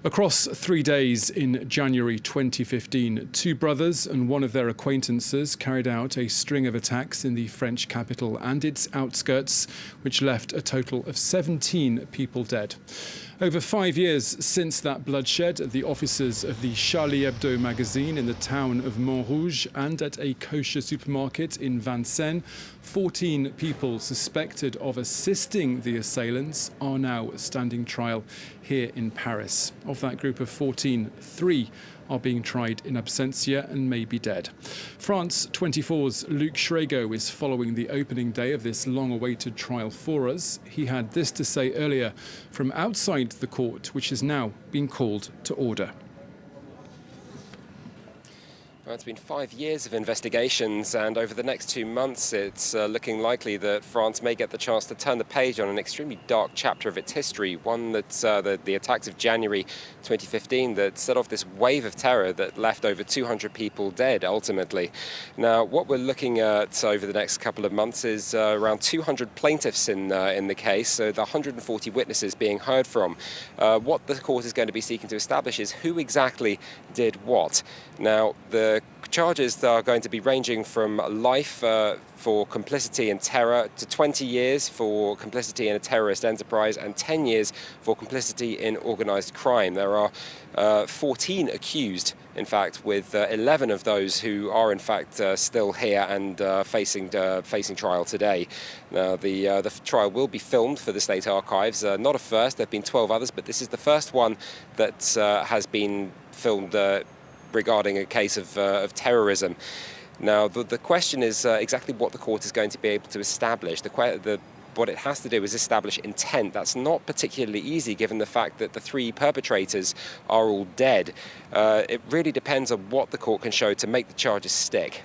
Across 3 days in January 2015, two brothers and one of their acquaintances carried out a string of attacks in the French capital and its outskirts, which left a total of 17 people dead. Over 5 years since that bloodshed, at the offices of the Charlie Hebdo magazine in the town of Montrouge and at a kosher supermarket in Vincennes, 14 people suspected of assisting the assailants are now standing trial here in Paris. Of that group of 14, 3 are being tried in absentia and may be dead. France 24's Luke Shrago is following the opening day of this long-awaited trial for us. He had this to say earlier from outside the court, which has now been called to order. Well, it's been 5 years of investigations, and over the next 2 months it's looking likely that France may get the chance to turn the page on an extremely dark chapter of its history, one that's the attacks of January 2015 that set off this wave of terror that left over 200 people dead ultimately. Now, what we're looking at over the next couple of months is around 200 plaintiffs in the case, so the 140 witnesses being heard from. What the court is going to be seeking to establish is who exactly did what. Now, the charges are going to be ranging from life for complicity in terror to 20 years for complicity in a terrorist enterprise and 10 years for complicity in organised crime. There are 14 accused, in fact, with 11 of those who are in fact still here and facing trial today. Now, the trial will be filmed for the State Archives. Not a first, there have been 12 others, but this is the first one that has been filmed regarding a case of terrorism. Now, the question is exactly what the court is going to be able to establish. What it has to do is establish intent. That's not particularly easy given the fact that the 3 perpetrators are all dead. It really depends on what the court can show to make the charges stick.